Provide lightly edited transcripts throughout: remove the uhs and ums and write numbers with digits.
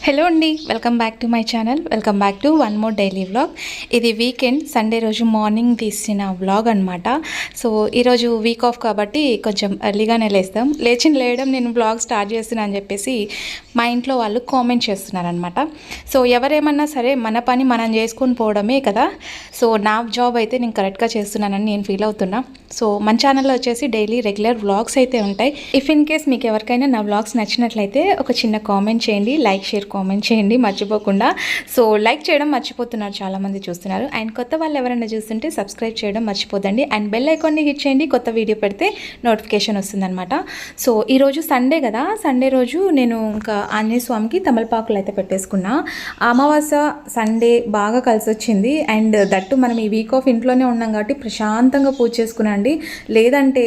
Hello అండి, welcome back to my channel. Welcome back to one more daily vlog. ఇది weekend Sunday రోజు morning తీసిన vlog అనమాట. So ఈరోజు వీక్ ఆఫ్ కాబట్టి కొంచెం ఎర్లీగానే లేయడం నేను వ్లాగ్ స్టార్ట్ చేస్తున్నా అని చెప్పేసి మా ఇంట్లో వాళ్ళు కామెంట్ చేస్తున్నారనమాట. సో ఎవరేమన్నా సరే మన పని మనం చేసుకొని పోవడమే కదా. సో నా జాబ్ అయితే నేను కరెక్ట్గా చేస్తున్నానని నేను ఫీల్ అవుతున్నా. సో మన ఛానల్లో వచ్చేసి డైలీ రెగ్యులర్ వ్లాగ్స్ అయితే ఉంటాయి. ఇఫ్ ఇన్ కేస్ మీకు ఎవరికైనా నా వ్లాగ్స్ నచ్చినట్లయితే ఒక చిన్న కామెంట్ చేయండి, లైక్ షేర్ కామెంట్ చేయండి మర్చిపోకుండా. సో లైక్ చేయడం మర్చిపోతున్నారు, చాలామంది చూస్తున్నారు. అండ్ కొత్త వాళ్ళు ఎవరైనా చూస్తుంటే సబ్స్క్రైబ్ చేయడం మర్చిపోదండి. అండ్ బెల్ ఐకాన్ని హిట్ చేయండి, కొత్త వీడియో పెడితే నోటిఫికేషన్ వస్తుందన్నమాట. సో ఈరోజు సండే కదా, సండే రోజు నేను ఇంకా ఆంజనేయ స్వామికి తమలపాకులు అయితే పెట్టేసుకున్నా. అమావాస్య సండే బాగా కలిసి వచ్చింది. అండ్ దట్టు మనం ఈ వీక్ ఆఫ్ ఇంట్లోనే ఉన్నాం కాబట్టి ప్రశాంతంగా పూజ చేసుకున్నాండి. లేదంటే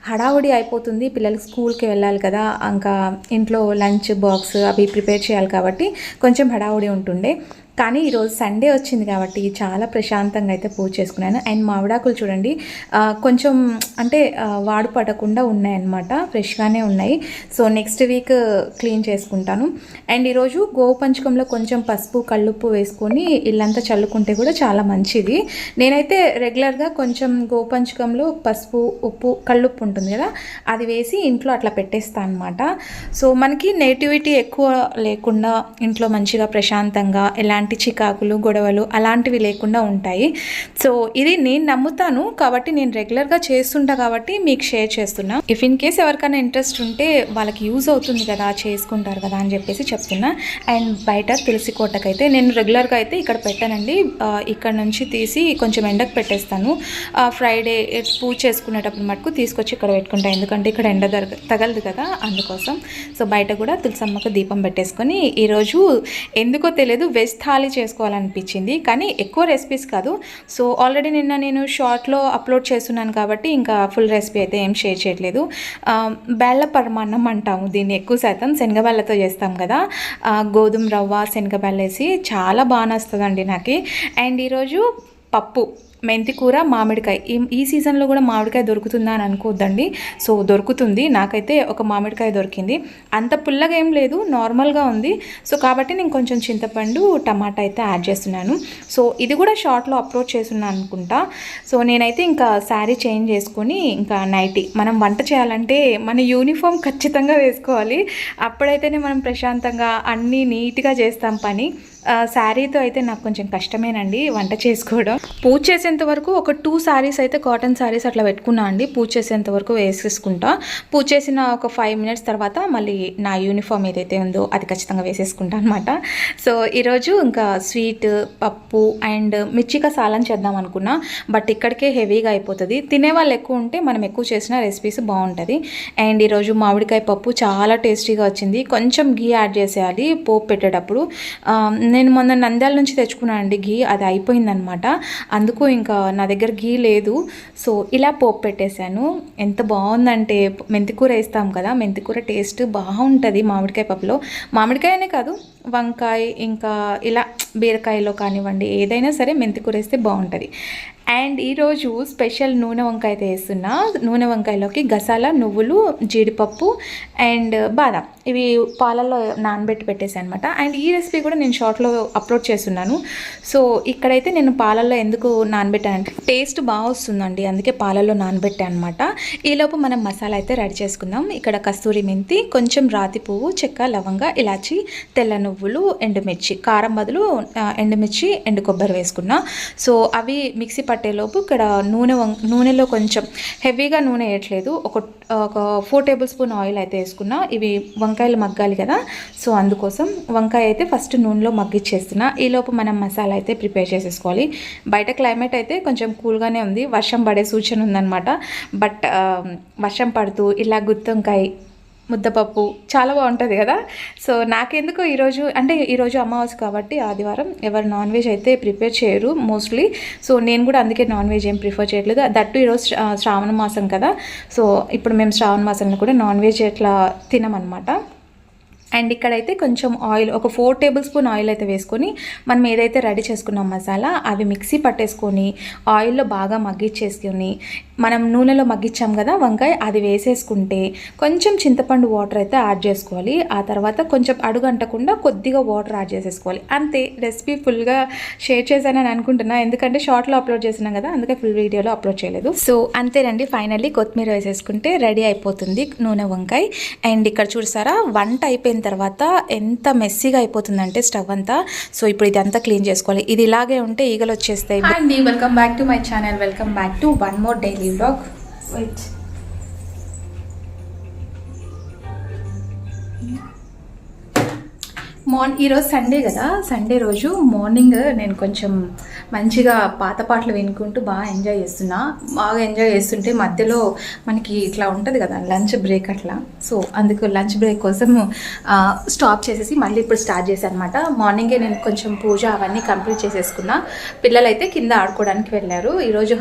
హడావుడి అయిపోతుంది, పిల్లలకి స్కూల్కి వెళ్ళాలి కదా, ఇంకా ఇంట్లో లంచ్ బాక్స్ అవి ప్రిపేర్ చేయాలి కాబట్టి కొంచెం హడావుడి ఉంటుండే. కానీ ఈరోజు సండే వచ్చింది కాబట్టి చాలా ప్రశాంతంగా అయితే పూజ చేసుకున్నాను. అండ్ మామిడాకులు చూడండి, కొంచెం అంటే వాడు పడకుండా ఉన్నాయన్నమాట, ఫ్రెష్గానే ఉన్నాయి. సో నెక్స్ట్ వీక్ క్లీన్ చేసుకుంటాను. అండ్ ఈరోజు గోవు పంచకంలో కొంచెం పసుపు కల్లుప్పు వేసుకొని ఇల్లంతా చల్లుకుంటే కూడా చాలా మంచిది. నేనైతే రెగ్యులర్గా కొంచెం గోవు పంచకంలో పసుపు ఉప్పు కల్లుప్పు ఉంటుంది కదా, అది వేసి ఇంట్లో అట్లా పెట్టేస్తాను అనమాట. సో మనకి నెగిటివిటీ ఎక్కువ లేకుండా ఇంట్లో మంచిగా ప్రశాంతంగా ఎలాంటి చికాకులు గొడవలు అలాంటివి లేకుండా ఉంటాయి. సో ఇది నేను నమ్ముతాను కాబట్టి నేను రెగ్యులర్గా చేస్తుంటా కాబట్టి మీకు షేర్ చేస్తున్నా. ఇఫ్ ఇన్ కేస్ ఎవరికైనా ఇంట్రెస్ట్ ఉంటే వాళ్ళకి యూజ్ అవుతుంది కదా, చేసుకుంటారు కదా అని చెప్పేసి చెప్తున్నా. అండ్ బయట తులసి కోటకైతే నేను రెగ్యులర్గా అయితే ఇక్కడ పెట్టానండి. ఇక్కడ నుంచి తీసి కొంచెం ఎండకు పెట్టేస్తాను. ఫ్రైడే పూజ చేసుకునేటప్పుడు మటుకు తీసుకొచ్చి ఇక్కడ పెట్టుకుంటాను, ఎందుకంటే ఇక్కడ ఎండ తగలదు కదా, అందుకోసం. సో బయట కూడా తులసమ్మకు దీపం పెట్టేసుకొని ఈరోజు ఎందుకో తెలియదు వెజ్ థాలీ చేసుకోవాలనిపించింది, కానీ ఎక్కువ రెసిపీస్ కాదు. సో ఆల్రెడీ నిన్న నేను షార్ట్లో అప్లోడ్ చేస్తున్నాను కాబట్టి ఇంకా ఫుల్ రెసిపీ అయితే ఏం షేర్ చేయట్లేదు. బెల్ల పరమాన్నం అంటాము దీన్ని, ఎక్కువ శాతం శనగబెల్లతో చేస్తాం కదా, గోధుమ రవ్వ శనగబెల్ల వేసి చాలా బాగా వస్తుందండి నాకు. అండ్ ఈరోజు పప్పు మెంతి కూర మామిడికాయ. ఈ సీజన్లో కూడా మామిడికాయ దొరుకుతుందా అని అనుకోవద్దండి. సో దొరుకుతుంది, నాకైతే ఒక మామిడికాయ దొరికింది. అంత పుల్లగా ఏం లేదు, నార్మల్గా ఉంది. సో కాబట్టి నేను కొంచెం చింతపండు టమాటా అయితే యాడ్ చేస్తున్నాను. సో ఇది కూడా షార్ట్లో అప్లోడ్ చేస్తున్నాను అనుకుంటా. సో నేనైతే ఇంకా శారీ చేంజ్ చేసుకొని ఇంకా నైటీ, మనం వంట చేయాలంటే మన యూనిఫామ్ ఖచ్చితంగా వేసుకోవాలి, అప్పుడైతేనే మనం ప్రశాంతంగా అన్నీ నీట్గా చేస్తాం పని. శారీతో అయితే నాకు కొంచెం కష్టమేనండి వంట చేసుకోవడం. పూజ చేసేంత వరకు ఒక 2 శారీస్ అయితే కాటన్ శారీస్ అట్లా పెట్టుకున్నా అండి, పూజ చేసేంత వరకు వేసేసుకుంటా. పూజ చేసిన ఒక 5 మినిట్స్ తర్వాత మళ్ళీ నా యూనిఫామ్ ఏదైతే ఉందో అది ఖచ్చితంగా వేసేసుకుంటా అనమాట. సో ఈరోజు ఇంకా స్వీట్ పప్పు అండ్ మిర్చిక సాలం చేద్దాం అనుకున్నా, బట్ ఇక్కడికే హెవీగా అయిపోతుంది. తినేవాళ్ళు ఎక్కువ ఉంటే మనం ఎక్కువ చేసిన రెసిపీస్ బాగుంటుంది. అండ్ ఈరోజు మామిడికాయ పప్పు చాలా టేస్టీగా వచ్చింది. కొంచెం ఘీ యాడ్ చేసేయాలి పోపు పెట్టేటప్పుడు. నేను మొన్న నంద్యాల నుంచి తెచ్చుకున్నాను అండి ఘీ, అది అయిపోయిందనమాట, అందుకు ఇంకా నా దగ్గర ఘీ లేదు. సో ఇలా పోపు పెట్టేశాను. ఎంత బాగుందంటే, మెంతికూర వేస్తాం కదా, మెంతికూర టేస్ట్ బాగుంటుంది మామిడికాయ పప్పులో. మామిడికాయనే కాదు, వంకాయ ఇంకా ఇలా బీరకాయలో కానివ్వండి, ఏదైనా సరే మెంతికూర వేస్తే బాగుంటుంది. అండ్ ఈరోజు స్పెషల్ నూనె వంకాయ అయితే వేస్తున్నా. నూనె వంకాయలోకి గసాల నువ్వులు జీడిపప్పు అండ్ బాదం ఇవి పాలల్లో నానబెట్టి పెట్టేసాను అనమాట. అండ్ ఈ రెసిపీ కూడా నేను షార్ట్లో అప్లోడ్ చేస్తున్నాను. సో ఇక్కడైతే నేను పాలల్లో ఎందుకు నానబెట్టానంటే టేస్ట్ బాగా వస్తుందండి, అందుకే పాలల్లో నానబెట్టాను అనమాట. ఈలోపు మనం మసాలా అయితే రెడీ చేసుకుందాం. ఇక్కడ కస్తూరి మెంతి, కొంచెం రాతి పువ్వు, చెక్క, లవంగ, ఇలాచి, తెల్ల నువ్వులు, ఎండుమిర్చి, కారం బదులు ఎండుమిర్చి ఎండు కొబ్బరి వేసుకున్నా. సో అవి మిక్సీ పట్టేలోపు ఇక్కడ నూనెలో కొంచెం హెవీగా నూనె వేయట్లేదు, ఒక 4 టేబుల్ స్పూన్ ఆయిల్ అయితే వేసుకున్నా. ఇవి వంకాయలు మగ్గాలి కదా, సో అందుకోసం వంకాయ అయితే ఫస్ట్ నూనెలో మగ్గిచ్చేస్తున్నా. ఈలోపు మనం మసాలా అయితే ప్రిపేర్ చేసేసుకోవాలి. బయట క్లైమేట్ అయితే కొంచెం కూల్గానే ఉంది, వర్షం పడే సూచన ఉందన్నమాట. బట్ వర్షం పడుతూ ఇలా గుత్తొంకాయ ముద్దపప్పు చాలా బాగుంటుంది కదా. సో నాకెందుకు ఈరోజు అమావాస్య కాబట్టి ఆదివారం ఎవరు నాన్ వెజ్ అయితే ప్రిపేర్ చేయరు మోస్ట్లీ. సో నేను కూడా అందుకే నాన్ వెజ్ ఏం ప్రిఫర్ చేయట్లేదు. దట్టు ఈరోజు శ్రావణ మాసం కదా, సో ఇప్పుడు మేము శ్రావణ మాసంలో కూడా నాన్ వెజ్ ఎట్లా తినమన్నమాట. అండ్ ఇక్కడైతే కొంచెం ఆయిల్, ఒక 4 టేబుల్ స్పూన్ ఆయిల్ అయితే వేసుకొని మనం ఏదైతే రెడీ చేసుకున్నాం మసాలా అవి మిక్సీ పట్టేసుకొని ఆయిల్లో బాగా మగ్గిచ్చేసుకొని మనం నూనెలో మగ్గించాం కదా వంకాయ, అది వేసేసుకుంటే కొంచెం చింతపండు వాటర్ అయితే యాడ్ చేసుకోవాలి. ఆ తర్వాత కొంచెం అడుగంటకుండా కొద్దిగా వాటర్ యాడ్ చేసేసుకోవాలి. అంతే, రెసిపీ ఫుల్గా షేర్ చేశానని అనుకుంటున్నా, ఎందుకంటే షార్ట్లో అప్లోడ్ చేసినాం కదా, అందుకే ఫుల్ వీడియోలో అప్లోడ్ చేయలేదు. సో అంతేనండి, ఫైనల్లీ కొత్తిమీర వేసేసుకుంటే రెడీ అయిపోతుంది నూనె వంకాయ. అండ్ ఇక్కడ చూసారా, వంట అయిపోయిన తర్వాత ఎంత మెస్సీగా అయిపోతుందంటే స్టవ్ అంతా. సో ఇప్పుడు ఇదంతా క్లీన్ చేసుకోవాలి. ఇది ఇలాగే ఉంటే ఈగలు వచ్చేస్తాయి. అండి, welcome back to my channel, welcome back to one more daily vlog. Wait. ఈరోజు సండే కదా, సండే రోజు మార్నింగ్ నేను కొంచెం మంచిగా పాత పాటలు వినుకుంటూ బాగా ఎంజాయ్ చేస్తున్నా. బాగా ఎంజాయ్ చేస్తుంటే మధ్యలో మనకి ఇట్లా ఉంటుంది కదా లంచ్ బ్రేక్ అట్లా. సో అందుకు లంచ్ బ్రేక్ కోసం స్టాప్ చేసేసి మళ్ళీ ఇప్పుడు స్టార్ట్ చేశాను అనమాట. మార్నింగే నేను కొంచెం పూజ అవన్నీ కంప్లీట్ చేసేసుకున్నా. పిల్లలైతే కింద ఆడుకోవడానికి వెళ్ళారు. ఈరోజు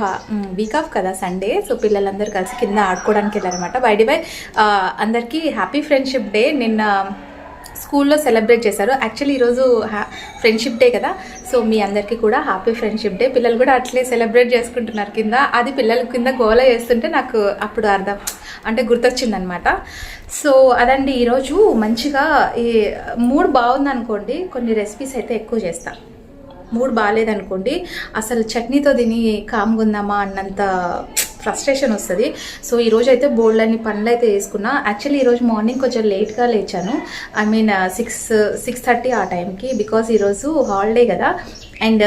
వీక్ ఆఫ్ కదా సండే, సో పిల్లలందరూ కలిసి కింద ఆడుకోవడానికి వెళ్ళారనమాట. బై ది వే అందరికీ హ్యాపీ ఫ్రెండ్షిప్ డే. నిన్న స్కూల్లో సెలబ్రేట్ చేశారు. యాక్చువల్లీ ఈరోజు ఫ్రెండ్షిప్ డే కదా, సో మీ అందరికీ కూడా హ్యాపీ ఫ్రెండ్షిప్ డే. పిల్లలు కూడా అట్లే సెలబ్రేట్ చేసుకుంటున్నారు కింద. అది పిల్లలు కింద గోల చేస్తుంటే నాకు అప్పుడు అర్థం అంటే గుర్తొచ్చిందనమాట. సో అదండి, ఈరోజు మంచిగా ఈ మూడ్ బాగుందనుకోండి కొన్ని రెసిపీస్ అయితే ఎక్కువ చేస్తాను. మూడ్ బాగాలేదనుకోండి అసలు చట్నీతో తిని కామ్గుందామా అన్నంత ఫ్రస్ట్రేషన్ వస్తుంది. సో ఈరోజు అయితే బోల్డ్ అన్ని పనులు అయితే వేసుకున్నా. యాక్చువల్లీ ఈరోజు మార్నింగ్ కొంచెం లేట్గా లేచాను, ఐ మీన్ 6:30 ఆ టైంకి, బికాజ్ ఈరోజు హాలిడే కదా అండ్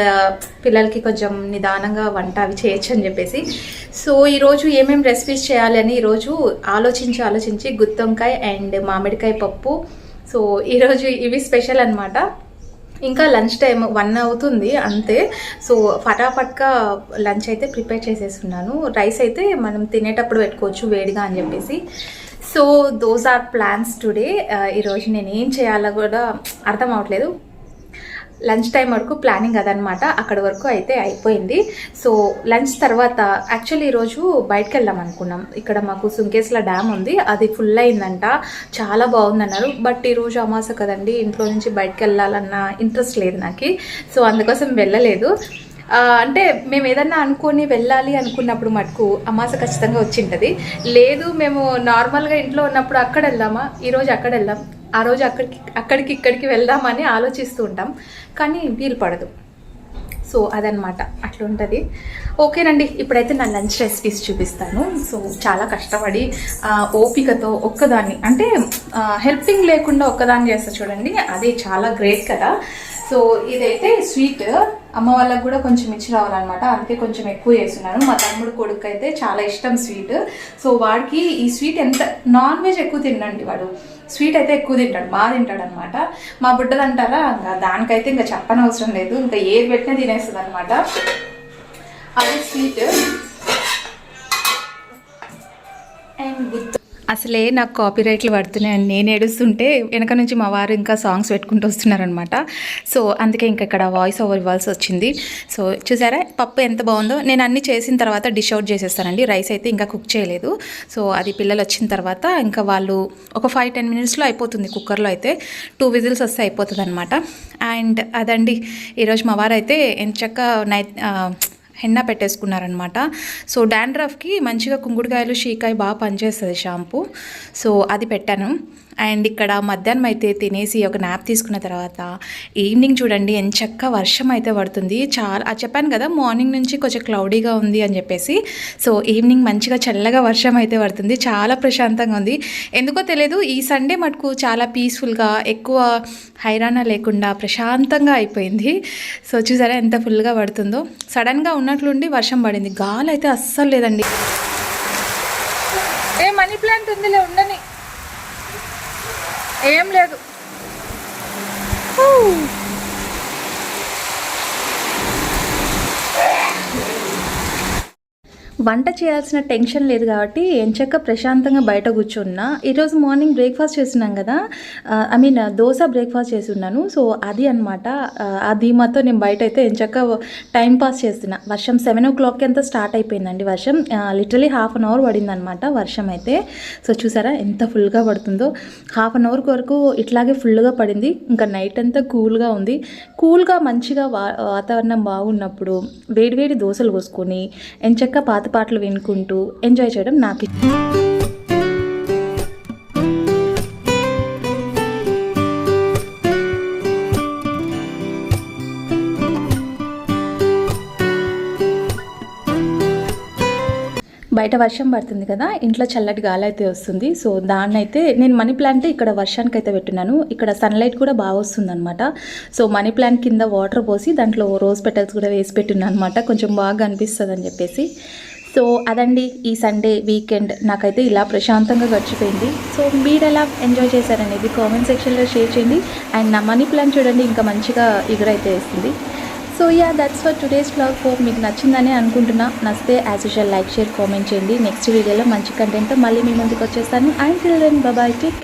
పిల్లలకి కొంచెం నిదానంగా వంట అవి చేయొచ్చు అని చెప్పేసి. సో ఈరోజు ఏమేమి రెసిపీస్ చేయాలి అని ఈరోజు ఆలోచించి గుత్తొంకాయ అండ్ మామిడికాయ పప్పు. సో ఈరోజు ఇవి స్పెషల్ అనమాట. ఇంకా లంచ్ టైం 1 అవుతుంది అంతే. సో ఫటాఫట్గా లంచ్ అయితే ప్రిపేర్ చేసేస్తున్నాను. రైస్ అయితే మనం తినేటప్పుడు పెట్టుకోవచ్చు వేడిగా అని చెప్పేసి. So those are plans today. ఈరోజు నేను ఏం చేయాలో కూడా అర్థం అవ్వట్లేదు. లంచ్ టైం వరకు ప్లానింగ్ అదనమాట, అక్కడ వరకు అయితే అయిపోయింది. సో లంచ్ తర్వాత యాక్చువల్లీ ఈరోజు బయటకు వెళ్దాం అనుకున్నాం. ఇక్కడ మాకు సుంకేశ్ల డ్యామ్ ఉంది, అది ఫుల్ అయిందంట, చాలా బాగుందన్నారు. బట్ ఈరోజు అమాస కదండి, ఇంట్లో నుంచి బయటకు వెళ్ళాలన్న ఇంట్రెస్ట్ లేదు నాకు. సో అందుకోసం వెళ్ళలేదు. అంటే మేము ఏదన్నా అనుకొని వెళ్ళాలి అనుకున్నప్పుడు మటుకు అమాస ఖచ్చితంగా వచ్చింటుంది. లేదు మేము నార్మల్గా ఇంట్లో ఉన్నప్పుడు అక్కడ వెళ్దామా, ఈరోజు అక్కడ వెళ్దాం, ఆ రోజు అక్కడికి ఇక్కడికి వెళ్దామని ఆలోచిస్తూ ఉంటాం, కానీ వీలు పడదు. సో అదనమాట, అట్లా ఉంటుంది. ఓకేనండి, ఇప్పుడైతే నా లంచ్ రెసిపీస్ చూపిస్తాను. సో చాలా కష్టపడి ఓపికతో ఒక్కదాన్ని, అంటే హెల్పింగ్ లేకుండా ఒక్కదాన్ని చేస్తా చూడండి, అది చాలా గ్రేట్ కదా. సో ఇదైతే స్వీట్ అమ్మ వాళ్ళకు కూడా కొంచెం ఇచ్చి రావాలన్నమాట, అందుకే కొంచెం ఎక్కువ చేస్తున్నాను. మా తమ్ముడు కొడుకు అయితే చాలా ఇష్టం స్వీట్. సో వాడికి ఈ స్వీట్ ఎంత, నాన్ వెజ్ ఎక్కువ తినండి వాడు, స్వీట్ అయితే ఎక్కువ తింటాడు, బాగా తింటాడు అనమాట. మా బుడ్డది అంటారా, ఇంకా దానికైతే ఇంకా చెప్పనవసరం లేదు, ఇంకా ఏది పెట్టినా తినేస్తుంది అనమాట. అది స్వీట్. అండ్ గుర్తు అసలే నాకు కాపీరైట్లు పడుతున్నాయని నేను ఏడుస్తుంటే వెనక నుంచి మా వారు ఇంకా సాంగ్స్ పెట్టుకుంటూ వస్తున్నారనమాట. సో అందుకే ఇంకా ఇక్కడ వాయిస్ ఓవర్ ఇవ్వాల్సి వచ్చింది. సో చూసారా పప్పు ఎంత బాగుందో. నేను అన్నీ చేసిన తర్వాత డిష్ అవుట్ చేసేస్తానండి. రైస్ అయితే ఇంకా కుక్ చేయలేదు. సో అది పిల్లలు వచ్చిన తర్వాత ఇంకా వాళ్ళు ఒక 5-10 మినిట్స్లో అయిపోతుంది. కుక్కర్లో అయితే 2 విజిల్స్ వస్తే అయిపోతుంది అనమాట. అండ్ అదండి, ఈరోజు మా వారు అయితే ఎంచక్క హెన్నా పెట్టేసుకున్నారనమాట. సో డాండ్రఫ్కి మంచిగా కుంకుడుకాయలు షీకాయ బాగా పనిచేస్తుంది షాంపూ. సో అది పెట్టాను. అండ్ ఇక్కడ మధ్యాహ్నం అయితే తినేసి ఒక నాప్ తీసుకున్న తర్వాత ఈవినింగ్ చూడండి ఎంచక్క వర్షం అయితే పడుతుంది. చాలా చెప్పాను కదా మార్నింగ్ నుంచి కొంచెం క్లౌడీగా ఉంది అని చెప్పేసి. సో ఈవినింగ్ మంచిగా చల్లగా వర్షం అయితే పడుతుంది, చాలా ప్రశాంతంగా ఉంది. ఎందుకో తెలియదు, ఈ సండే మటుకు చాలా పీస్ఫుల్గా, ఎక్కువ హైరాణ లేకుండా ప్రశాంతంగా అయిపోయింది. సో చూసారా ఎంత ఫుల్గా పడుతుందో. సడన్గా ఉన్నట్లుండి వర్షం పడింది, గాలి అయితే అస్సలు లేదండి. ఏ మనీ ప్లాంట్ ఉందిలే, ఉండని, ఏం లేదు. వంట చేయాల్సిన టెన్షన్ లేదు కాబట్టి ఎంచక్క ప్రశాంతంగా బయట కూర్చున్నా. ఈరోజు మార్నింగ్ బ్రేక్ఫాస్ట్ చేస్తున్నాం కదా, ఐ మీన్ దోశ బ్రేక్ఫాస్ట్ చేసి ఉన్నాను. సో అది అనమాట, ఆ ధీమాతో నేను బయట అయితే ఎంచక్క టైం పాస్ చేస్తున్నా. వర్షం 7 o'clock అంతా స్టార్ట్ అయిపోయిందండి వర్షం. లిటరలీ 1/2 hour పడిందనమాట వర్షం అయితే. సో చూసారా ఎంత ఫుల్గా పడుతుందో. 1/2 hour వరకు ఇట్లాగే ఫుల్గా పడింది. ఇంకా నైట్ అంతా కూల్గా ఉంది. కూల్గా మంచిగా వాతావరణం బాగున్నప్పుడు వేడివేడి దోశలు పోసుకొని ఎంచక్క పాత పాటలు వినుకుంటూ ఎంజాయ్ చేయడం నాకు ఇష్టం. బయట వర్షం పడుతుంది కదా, ఇంట్లో చల్లటి గాలి అయితే వస్తుంది. సో దాన్ని అయితే నేను మనీ ప్లాంట్ ఇక్కడ వర్షానికి అయితే పెట్టున్నాను. ఇక్కడ సన్లైట్ కూడా బాగా వస్తుంది అనమాట. సో మనీ ప్లాంట్ కింద వాటర్ పోసి దాంట్లో రోజ్ పెటల్స్ కూడా వేసి పెట్టున్నాను అనమాట, కొంచెం బాగా అనిపిస్తుంది అని చెప్పేసి. సో అదండి ఈ సండే వీకెండ్ నాకైతే ఇలా ప్రశాంతంగా గడిచిపోయింది. సో మీరు ఎలా ఎంజాయ్ చేశారనేది కామెంట్ సెక్షన్లో షేర్ చేయండి. అండ్ నా మనీ ప్లాంట్ చూడండి ఇంకా మంచిగా ఎగురైతే వేస్తుంది. So ya that's for today's vlog. Hope మీకు నచ్చిందని అనుకుంటున్నా. నచ్చితే as usual like share comment చేయండి. నెక్స్ట్ వీడియోలో మంచి కంటెంట్తో మళ్ళీ మీ ముందుకు వచ్చేస్తాను. And till then bye, take care.